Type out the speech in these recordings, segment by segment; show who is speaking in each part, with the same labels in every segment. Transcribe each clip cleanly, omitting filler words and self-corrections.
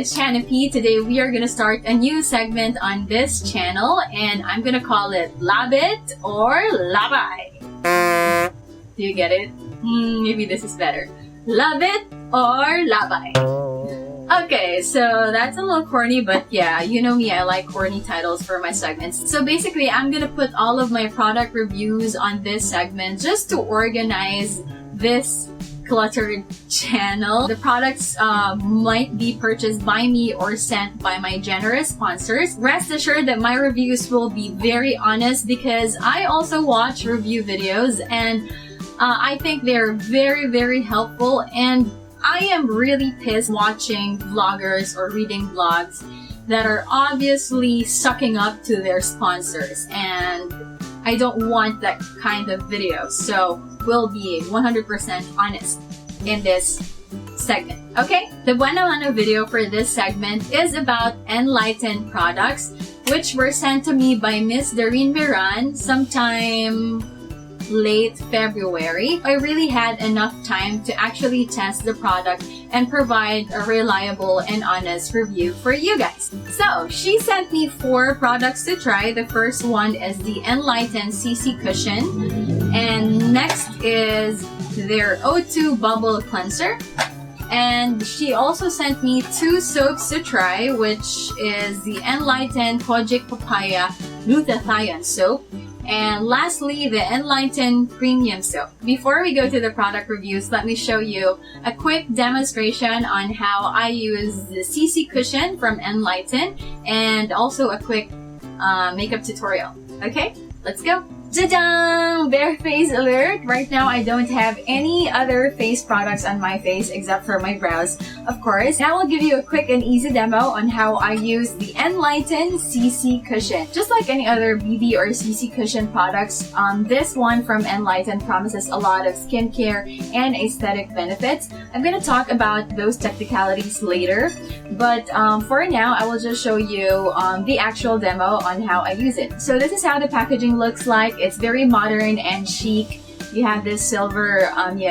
Speaker 1: it's Chana P. Today we are gonna start a new segment on this channel, and I'm gonna call it Labhhhet or Labhhhay. Do you get it? Maybe this is better. Labhhhet or Labhhhay. Okay, so that's a little corny, but yeah, you know me, I like corny titles for my segments. So basically, I'm gonna put all of my product reviews on this segment just to organize this cluttered channel. The products might be purchased by me or sent by my generous sponsors. Rest assured that my reviews will be very honest because I also watch review videos, and I think they're very, very helpful, and I am really pissed watching vloggers or reading blogs that are obviously sucking up to their sponsors, and I don't want that kind of video. So we'll be 100% honest in this segment. Okay, the Buena video for this segment is about NlighteN products, which were sent to me by Miss Doreen Miran sometime late February. I really had enough time to actually test the product and provide a reliable and honest review for you guys. So she sent me 4 products to try. The first one is the NlighteN CC Cushion, and next is their O2 Bubble Cleanser. And she also sent me 2 soaps to try, which is the NlighteN Kojic Papaya Glutathione Soap, and lastly, the NlighteN Premium Soap. Before we go to the product reviews, let me show you a quick demonstration on how I use the CC Cushion from NlighteN, and also a quick makeup tutorial. Okay, let's go. Ta-da! Bare face alert! Right now, I don't have any other face products on my face except for my brows, of course. Now I'll give you a quick and easy demo on how I use the NlighteN CC Cushion. Just like any other BB or CC Cushion products, this one from NlighteN promises a lot of skincare and aesthetic benefits. I'm gonna talk about those technicalities later, but for now, I will just show you the actual demo on how I use it. So this is how the packaging looks like. It's very modern and chic. You have this silver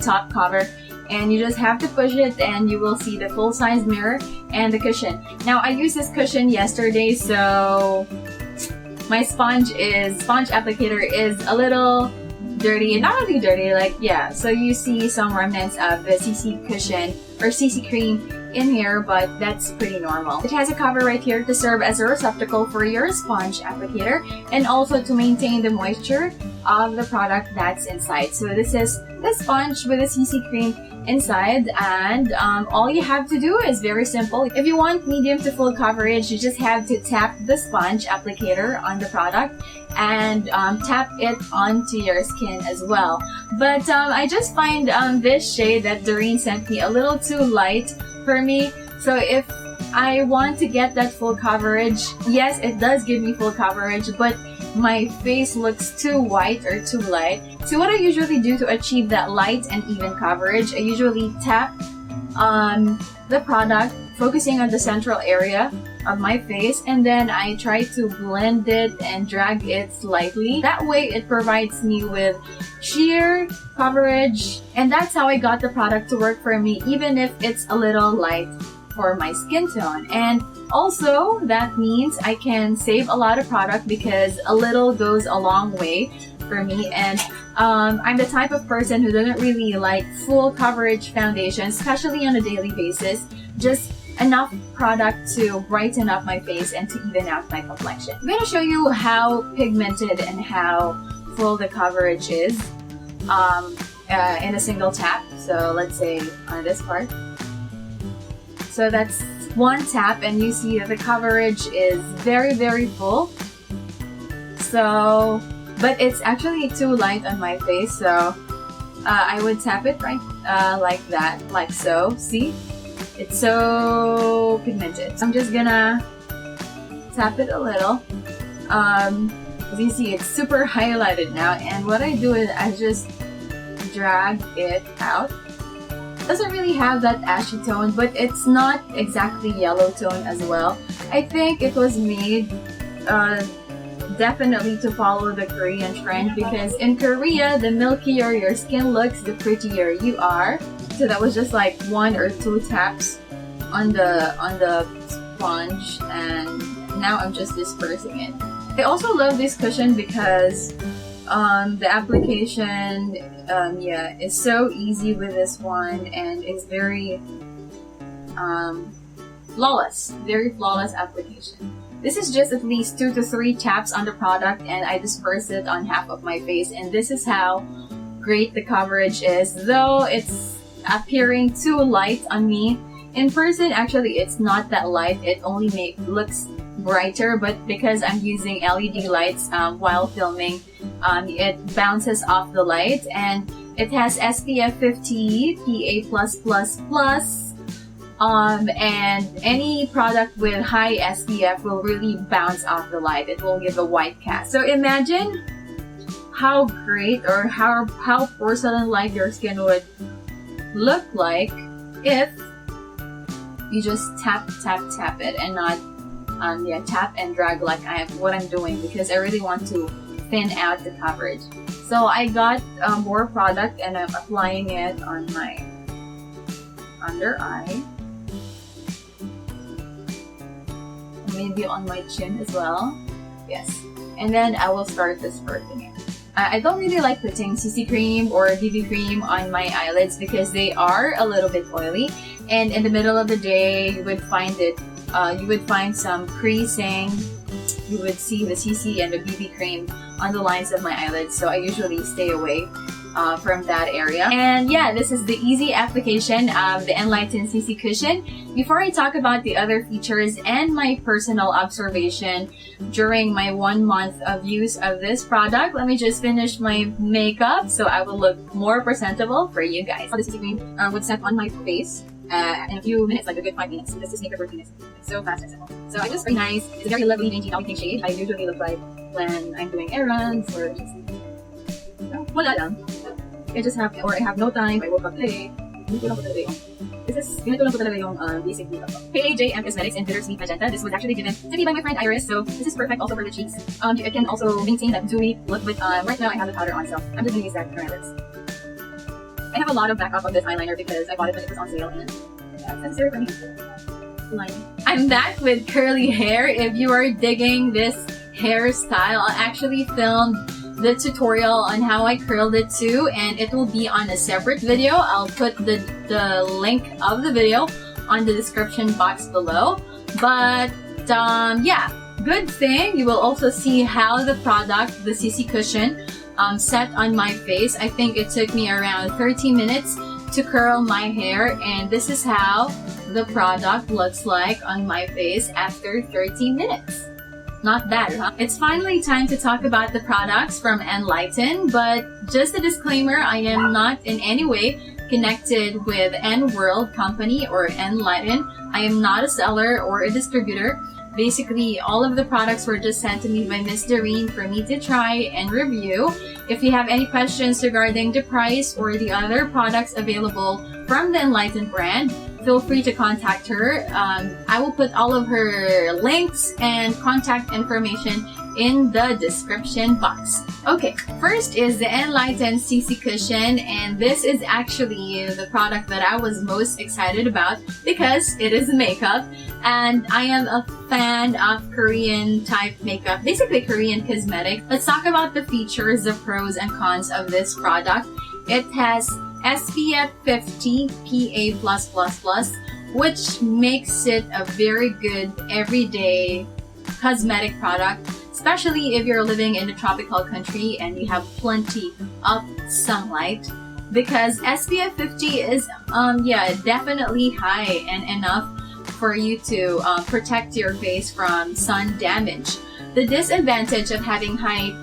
Speaker 1: top cover, and you just have to push it and you will see the full-size mirror and the cushion. Now I used this cushion yesterday, so my sponge applicator is a little dirty. Not really dirty, so you see some remnants of the CC cushion or CC cream in here, but that's pretty normal. It has a cover right here to serve as a receptacle for your sponge applicator, and also to maintain the moisture of the product that's inside. So this is the sponge with the CC cream inside, and all you have to do is very simple. If you want medium to full coverage, you just have to tap the sponge applicator on the product and tap it onto your skin as well. But I just find this shade that Doreen sent me a little too light for me. So if I want to get that full coverage, yes, it does give me full coverage, but my face looks too white or too light. So what I usually do to achieve that light and even coverage, I usually tap on the product, focusing on the central area of my face, and then I try to blend it and drag it slightly. That way it provides me with sheer coverage, and that's how I got the product to work for me, even if it's a little light for my skin tone. And also that means I can save a lot of product because a little goes a long way for me. And I'm the type of person who doesn't really like full coverage foundation, especially on a daily basis. Just enough product to brighten up my face and to even out my complexion. I'm going to show you how pigmented and how full the coverage is in a single tap. So let's say on this part. So that's one tap, and you see that the coverage is very, very full. So, but it's actually too light on my face, so I would tap it right like that, like so. See? It's so pigmented. So I'm just gonna tap it a little. As you see, it's super highlighted now, and what I do is I just drag it out. Doesn't really have that ashy tone, but it's not exactly yellow tone as well. I think it was made definitely to follow the Korean trend, because in Korea, the milkier your skin looks, the prettier you are. So that was just like 1 or 2 taps on the sponge, and now I'm just dispersing it. I also love this cushion because the application is so easy with this one, and it's very flawless, very flawless application. This is just at least 2 to 3 taps on the product, and I disperse it on half of my face, and this is how great the coverage is. Though it's appearing too light on me, in person actually it's not that light, it only looks brighter, but because I'm using LED lights while filming, it bounces off the light, and it has SPF 50, PA+++, and any product with high SPF will really bounce off the light. It will give a white cast. So imagine how great or how porcelain-like your skin would look like if you just tap it and not tap and drag like what I'm doing, because I really want to thin out the coverage. So I got more product and I'm applying it on my under eye, maybe on my chin as well. Yes, and then I will start dispersing it. I don't really like putting CC cream or BB cream on my eyelids because they are a little bit oily, and in the middle of the day you would find some creasing. You would see the CC and the BB cream on the lines of my eyelids, so I usually stay away from that area. And yeah, this is the easy application of the NlighteN CC cushion. Before I talk about the other features and my personal observation during my 1 month of use of this product, let me just finish my makeup so I will look more presentable for you guys. So the CC cream would set on my face in a few minutes, like a good 5 minutes. This is makeup routine. It's so fast and simple. So I just very nice. It's a very lovely dainty pink shade. I usually look like when I'm doing errands or just wala lang. I have no time. I woke up today. Ganito lang po talaga yung basic makeup. KJM Cosmetics in Bittersweet Magenta. This was actually given to me by my friend Iris, so this is perfect also for the cheeks. It can also maintain that dewy look, but right now I have the powder on, so I'm just going to use that for my lips. I have a lot of backup of this eyeliner because I bought it when it was on sale, and that's necessary for me. I'm back with curly hair. If you are digging this hairstyle, I'll actually film the tutorial on how I curled it too, and it will be on a separate video. I'll put the link of the video on the description box below. But yeah, good thing you will also see how the product, the CC cushion, set on my face. I think it took me around 30 minutes to curl my hair, and this is how the product looks like on my face after 30 minutes. Not bad, huh? It's finally time to talk about the products from NlighteN, but just a disclaimer, I am not in any way connected with N World Company or NlighteN. I am not a seller or a distributor. Basically, all of the products were just sent to me by Miss Doreen for me to try and review. If you have any questions regarding the price or the other products available from the NlighteN brand, feel free to contact her. I will put all of her links and contact information in the description box. Okay, first is the NlighteN CC cushion, and this is actually the product that I was most excited about because it is makeup, and I am a fan of Korean type makeup, basically Korean cosmetics. Let's talk about the features, the pros and cons of this product. It has SPF 50 PA+++, which makes it a very good everyday cosmetic product, especially if you're living in a tropical country and you have plenty of sunlight, because SPF 50 is definitely high and enough for you to protect your face from sun damage. The disadvantage of having high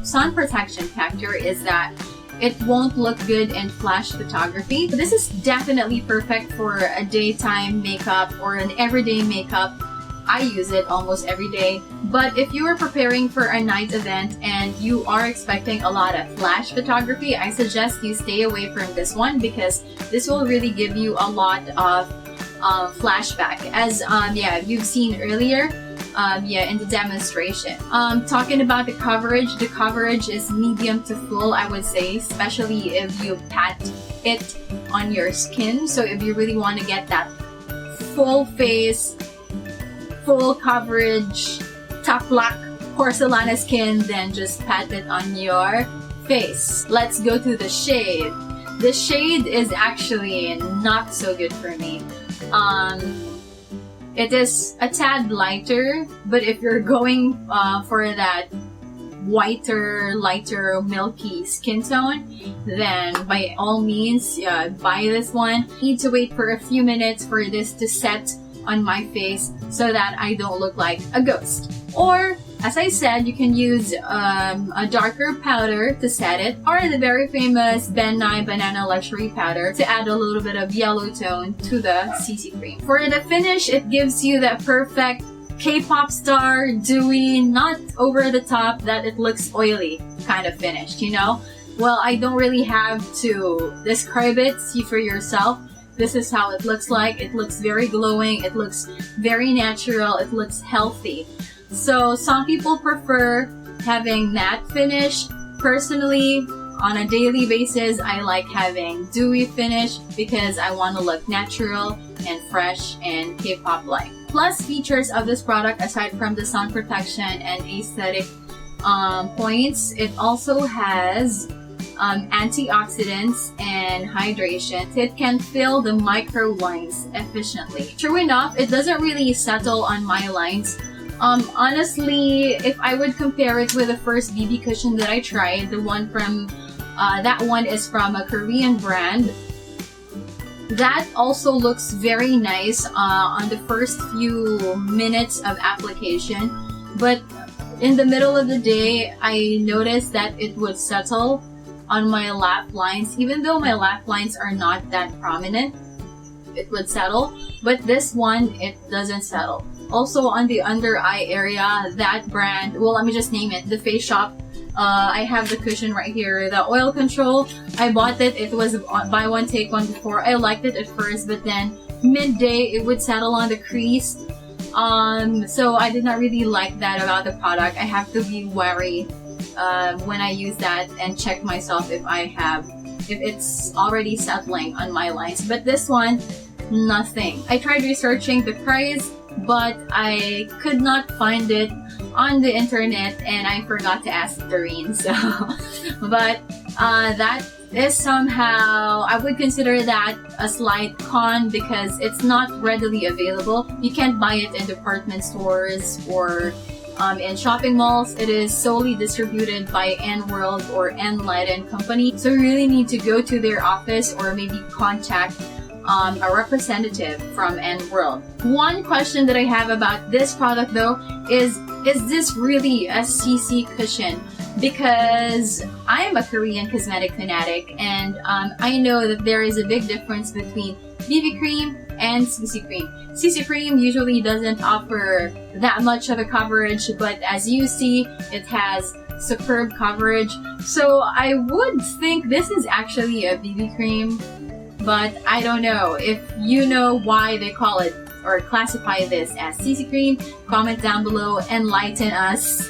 Speaker 1: sun protection factor is that it won't look good in flash photography. This is definitely perfect for a daytime makeup or an everyday makeup. I use it almost every day. But if you are preparing for a night event and you are expecting a lot of flash photography, I suggest you stay away from this one because this will really give you a lot of flashback, as you've seen earlier in the demonstration. Talking about the coverage is medium to full, I would say, especially if you pat it on your skin. So if you really want to get that full face, full coverage, top lock porcelain skin, then just pat it on your face. Let's go to the shade. The shade is actually not so good for me. It is a tad lighter, but if you're going for that whiter, lighter, milky skin tone, then by all means, buy this one. Need to wait for a few minutes for this to set on my face so that I don't look like a ghost. Or, as I said, you can use a darker powder to set it, or the very famous Ben Nye Banana Luxury Powder to add a little bit of yellow tone to the CC cream. For the finish, it gives you that perfect K-pop star, dewy, not over the top that it looks oily kind of finish, you know? Well, I don't really have to describe it. See for yourself. This is how it looks like. It looks very glowing. It looks very natural. It looks healthy. So some people prefer having matte finish. Personally, on a daily basis, I like having dewy finish because I want to look natural and fresh and K-pop like. Plus features of this product, aside from the sun protection and aesthetic points, it also has antioxidants and hydration. It can fill the micro lines efficiently. True enough, it doesn't really settle on my lines. Honestly, if I would compare it with the first BB cushion that I tried, the one from that one is from a Korean brand. That also looks very nice on the first few minutes of application, but in the middle of the day, I noticed that it would settle on my laugh lines. Even though my laugh lines are not that prominent, it would settle, but this one, it doesn't settle. Also on the under eye area, that brand, well, let me just name it, The Face Shop. I have the cushion right here, the oil control. I bought it. It was buy one take one before. I liked it at first, but then midday it would settle on the crease. So I did not really like that about the product. I have to be wary when I use that and check myself if it's already settling on my lines. But this one, nothing. I tried researching the price, but I could not find it on the internet, and I forgot to ask Doreen. So, but that is somehow, I would consider that a slight con because it's not readily available. You can't buy it in department stores or in shopping malls. It is solely distributed by N-World or NlighteN company. So you really need to go to their office or maybe contact a representative from N-World. One question that I have about this product though is this really a CC cushion? Because I am a Korean cosmetic fanatic, and I know that there is a big difference between BB cream and CC cream. CC cream usually doesn't offer that much of a coverage, but as you see, it has superb coverage. So I would think this is actually a BB cream, but I don't know. If you know why they call it or classify this as CC cream, comment down below, enlighten us.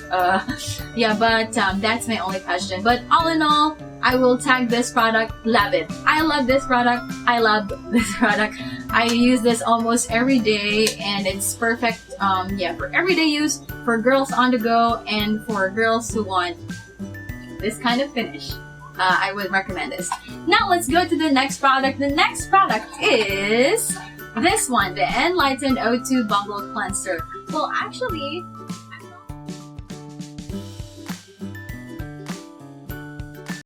Speaker 1: That's my only question. But all in all, I will tag this product Labhhheit. I love this product. I love this product. I use this almost every day, and it's perfect for everyday use, for girls on the go, and for girls who want this kind of finish. I would recommend this. Now let's go to the next product. The next product is this one, the NlighteN O2 Bubble Cleanser. Well, actually,